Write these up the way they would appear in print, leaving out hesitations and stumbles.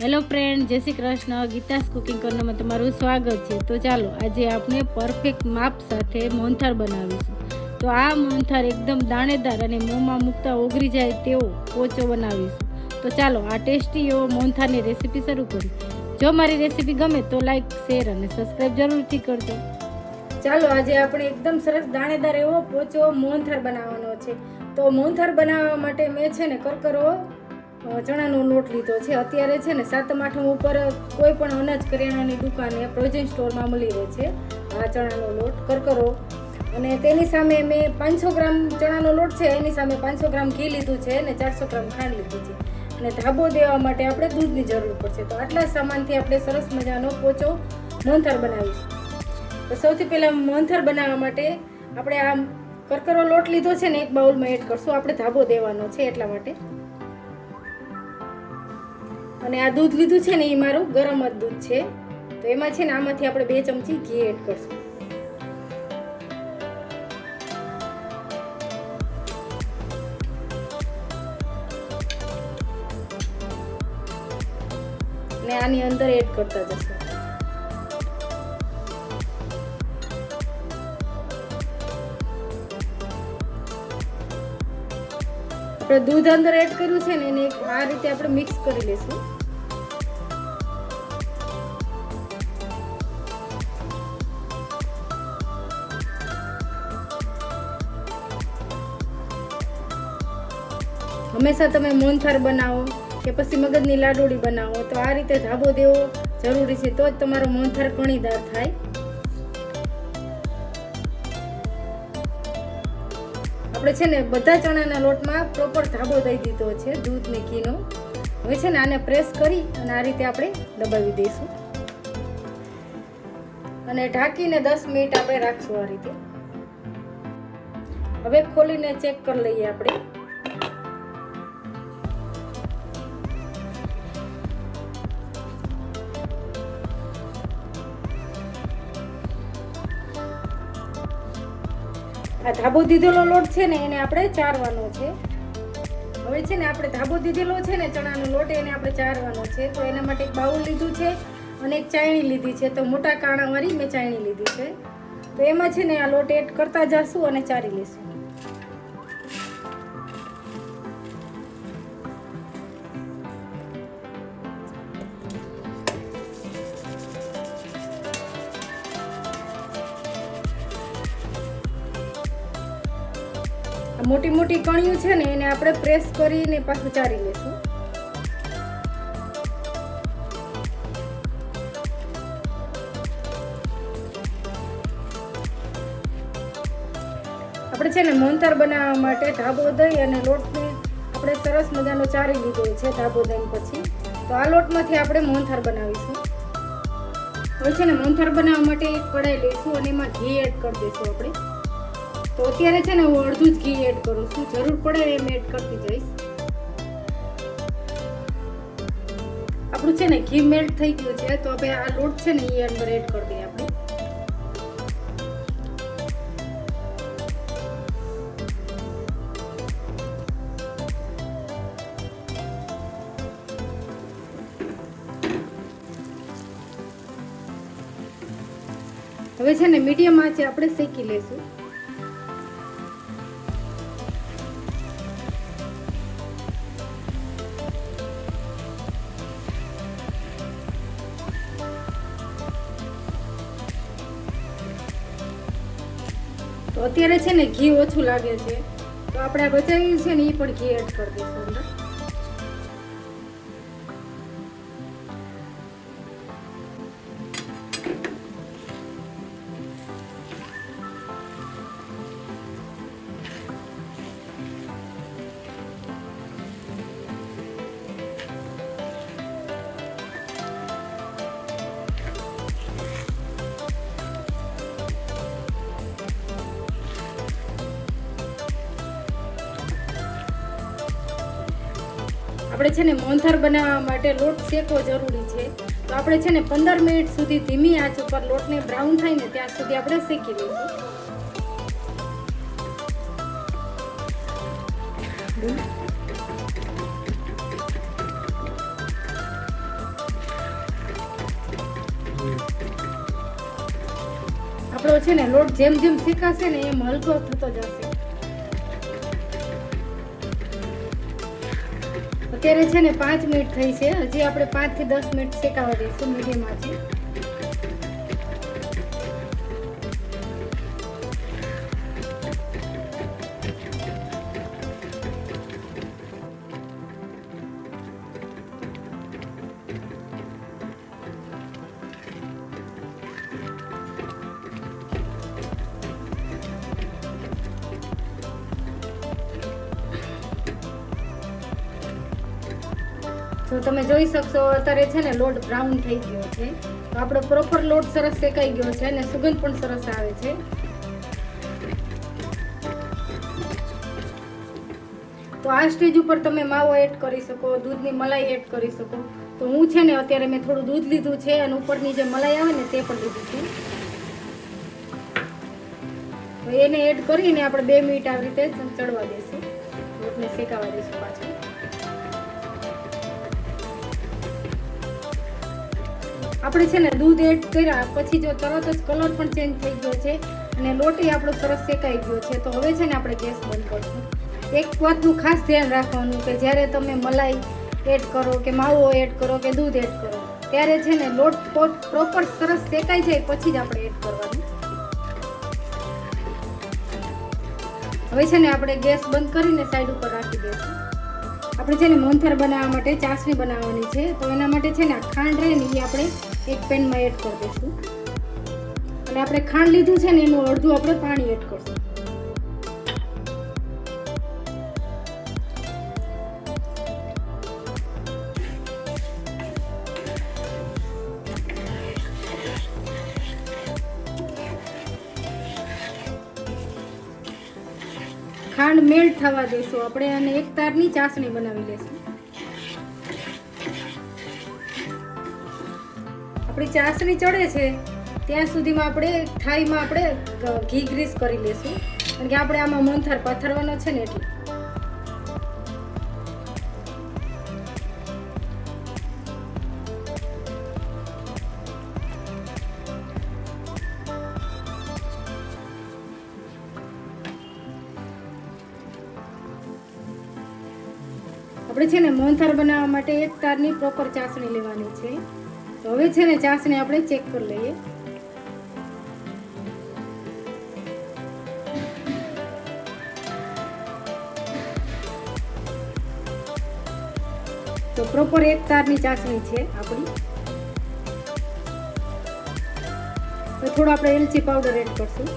Hello friend, જય Shri Krishna. Geeta's cooking કોર્નરમાં તમારું સ્વાગત છે. તો ચાલો આજે આપણે પરફેક્ટ માપ સાથે મોહનથાળ બનાવીશું. તો આ મોહનથાળ એકદમ દાણેદાર અને મોંમાં મૂકતા ઓગળી જાય તેવો પોચો બનાવીશું. તો ચાલો આ ટેસ્ટી એવો મોહનથાળની રેસીપી શરૂ કરીએ. જો મારી રેસીપી ગમે તો લાઈક, શેર અને સબસ્ક્રાઈબ જરૂરથી કરજો. ચાલો આજે આપણે એકદમ સરસ દાણેદાર એવો પોચો મોહનથાળ બનાવવાનો છે. તો મોહનથાળ બનાવવા માટે મેં છે ને કરકરો ચણાનો લોટ લીધો છે. અત્યારે છે ને 7મ 8મ ઉપર કોઈ પણ અનાજ કરિયાણાની દુકાને પ્રોવિઝન સ્ટોરમાં મળી રહે છે આ ચણાનો લોટ કરકરો. અને તેની સામે મેં 500 ગ્રામ ચણાનો લોટ છે, એની સામે 500 ગ્રામ ઘી લીધું છે અને 400 ગ્રામ ખાંડ લીધી છે. અને ધાબો દેવા માટે આપણે દૂધની જરૂર પડશે. તો આટલા સામાનથી આપણે સરસ મજાનો પોચો મોહનથાળ બનાવીશું. તો સૌથી પહેલાં મોહનથાળ બનાવવા માટે આપણે આ કરકરો લોટ લીધો છે ને એક બાઉલમાં એડ કરશું. આપણે ધાબો દેવાનો છે એટલા માટે. અને આ દૂધ લીધું છે ને એ મારું ગરમ જ દૂધ છે. તો એમાં છે ને આમાંથી આપણે 2 ચમચી ઘી એડ કરશું. અને આની અંદર એડ કરતા જશું. આપણે દૂધ અંદર એડ કર્યું છે ને એને આ રીતે આપણે મિક્સ કરી લઈશું. હંમેશા તમે મોહનથાળ બનાવો કે પછી મગજની લાડુળી બનાવો તો આ રીતે ધાબો દેવો જરૂરી છે, તો જ તમારો મોહનથાળ કણીદાર થાય. આપણે છે ને બધા ચણાના લોટમાં પ્રોપર ધાબો દઈ દીધો છે દૂધ ને ઘીનો. હવે છે ને આને પ્રેસ કરી અને આ રીતે આપણે દબાવી દઈશું અને ઢાંકીને 10 મિનિટ આપણે રાખશું આ રીતે. હવે ખોલીને ચેક કરી લઈએ આપણે. આ ધાબો દીધેલો લોટ છે ને એને આપણે ચારવાનો છે. હવે છે ને આપણે ધાબો દીધેલો છે ને ચણાનો લોટ એને આપણે ચારવાનો છે. તો એના માટે એક બાઉલ લીધું છે અને એક ચાયણી લીધી છે. તો મોટા કાણાવાળી મેં ચાયણી લીધી છે. તો એમાં છે ને આ લોટ એડ કરતા જશું અને ચારી લઈશું. મોટી મોટી કણિયું છે ને એને આપણે પ્રેસ કરીને પાછું ચારી લઈશું. આપણે છે ને મોહનથાળ બનાવવા માટે ધાબો દઈ અને લોટને આપણે સરસ મજાનો ચારી લીધો છે ધાબો દઈને પછી. તો આ લોટમાંથી આપણે મોહનથાળ બનાવીશું. હવે છે ને મોહનથાળ બનાવવા માટે એક કઢાઈ લઈશું અને એમાં ઘી એડ કરી દઈશું આપણે. તો અત્યારે છે ને હું અડધું જ ઘી એડ કરું છું, જરૂર પડે એમ એડ કરતી જઈશ. આપણું છે ને ઘી મેલ્ટ થઈ ગયું છે. તો હવે આ લોટ છે ને એ અંદર એડ કરી દઈએ આપણે. હવે છે ને મીડિયમ આંચે આપણે શેકી લેશું. તો અત્યારે છે ને ઘી ઓછું લાગે છે તો આપણે આ બચાવ્યું છે ને એ પણ ઘી એડ કરી દઈશું અંદર. આપણે છે ને મોહનથાળ બનાવવા માટે લોટ શેકવો જરૂરી છે. તો આપણે છે ને 15 મિનિટ સુધી ધીમી આંચ ઉપર લોટને બ્રાઉન થાય ને ત્યાં સુધી આપણે શેકી લઈશું. છે ને લોટ જેમ જેમ શેકાશે ને એમ હલકો થતો જશે. અત્યારે છે ને 5 મિનિટ થઈ છે. હજી આપણે 5 થી 10 મિનિટ શેકાવા દઈશું મીડિયમ આંચે. તો તમે જોઈ શકશો અત્યારે છે ને લોટ બ્રાઉન થઈ ગયો છે. તો આપણો પ્રોપર લોટ સરસ શેકાઈ ગયો છે અને સુગંધ પણ સરસ આવે છે. તો આ સ્ટેજ ઉપર તમે માવો એડ કરી શકો, દૂધની મલાઈ એડ કરી શકો. તો હું છે ને અત્યારે મેં થોડું દૂધ લીધું છે અને ઉપરની જે મલાઈ આવે ને તે પણ લીધું છે. તો એને એડ કરીને આપણે 2 મિનિટ આવી રીતે ચડવા દઈશું, લોટને શેકાવા દઈશું પાછું. આપણે છે ને દૂધ એડ કર્યા પછી જો તરત જ કલર પણ ચેન્જ થઈ ગયો છે અને લોટ આપણો સરસ શેકાઈ ગયો છે. તો હવે છે ને આપણે ગેસ બંધ કરીશું. એક વાતનું ખાસ ધ્યાન રાખવાનું કે જ્યારે તમે મલાઈ એડ કરો કે માવો એડ કરો કે દૂધ એડ કરો ત્યારે છે ને લોટ પ્રોપર સરસ શેકાઈ જાય પછી જ આપણે એડ કરવાનું. હવે છે ને આપણે ગેસ બંધ કરીને સાઈડ ઉપર રાખી દઈશું. આપણે છે ને મોહનથાળ બનાવવા માટે ચાસણી બનાવવાની છે. તો એના માટે છે ને આ ખાંડ રહે ને એ આપણે એક પેનમાં એડ કરી દઈશું અને આપણે ખાંડ લીધું છે ને એનું અડધું આપણે પાણી એડ કરશું. ખાંડ મેલ્ટ થવા દઈશું આપણે અને એક તારની ચાસણી બનાવી લઈશું. આપણી ચાસણી ચડે છે ત્યાં સુધીમાં આપણે થાળીમાં આપણે ઘી ગ્રીસ કરી લઈશું કારણ કે આપણે આમાં મોહનથાળ પાથરવાનો છે ને એટલે. આપણે છે ને મોહનથાળ બનાવવા માટે એક તારની પ્રોપર ચાસણી લેવાની છે. તો હવે છે ને ચાસણી આપણે ચેક કરી લઈએ. તો પ્રોપર એક તારની ચાસણી છે આપણી. તો થોડો આપણે એલચી પાવડર એડ કરશું.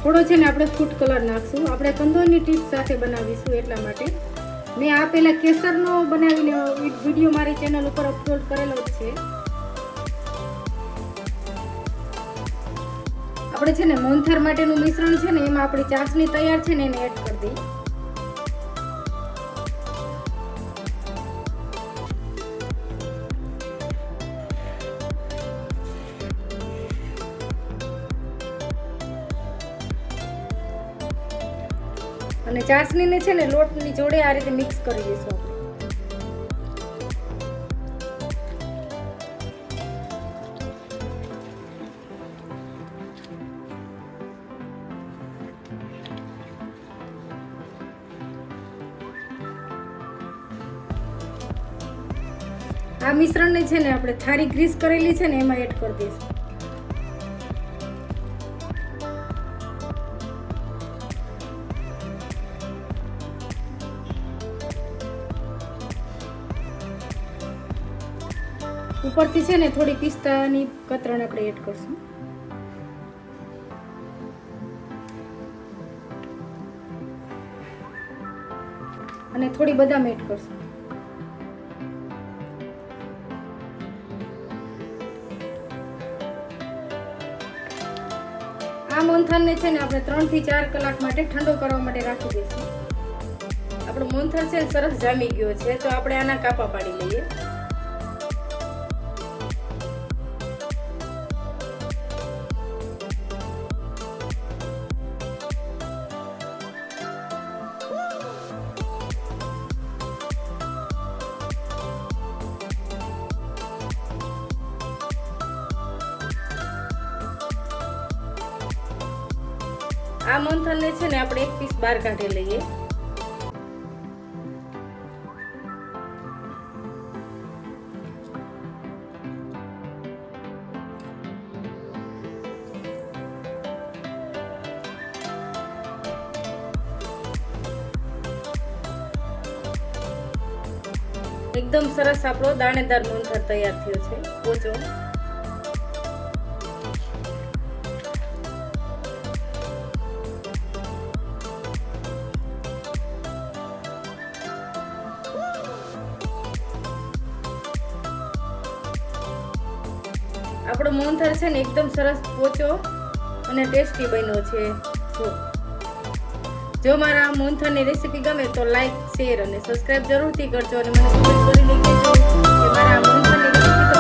થોડો છે ને આપણે ફૂડ કલર નાખશું. આપણે કંદોરની ટીપ સાથે બનાવીશું એટલા માટે. મેં આ પહેલા કેસરનો બનાવીને વિડીયો મારી ચેનલ ઉપર અપલોડ કરેલો જ છે. આપણે છે ને મોહનથાળ માટેનું મિશ્રણ છે ને એમાં આપણી ચાસણી તૈયાર છે ને એને એડ કરી દઈએ. અને ચાસણીને છે ને લોટની જોડે આ રીતે મિક્સ કરી દઈશું આપણે. આ મિશ્રણને છે ને આપણે થાળી ગ્રીસ કરેલી છે ને એમાં એડ કરી દઈશું. ઉપરથી છે ને થોડી પિસ્તાની કતરણ આપણે એડ કરશું. અને થોડી બદામ એડ કરશું. આ મોહનથાળને છે ને આપણે 3 થી 4 કલાક માટે ઠંડો કરવા માટે રાખી દઈશું. આપણો મોહનથાળ છે સરસ જામી ગયો છે. તો આપણે આના કાપા પાડી લઈએ. આ મોહનથાળને છે ને આપણે એક પીસ બહાર કાઢી લઈએ. એકદમ સરસ આપણો દાણેદાર મોહનથાળ તૈયાર થયો છે. પોચો આપણો મોહનથાળ છે ને એકદમ સરસ પોચો અને ટેસ્ટી બન્યો છે. જો મારા મોહનથાળની રેસીપી ગમે તો લાઈક, શેર અને સબસ્ક્રાઇબ જરૂરથી કરજો અને મને કમેન્ટ કરીને કહેજો કે મારા મોહનથાળની રેસીપી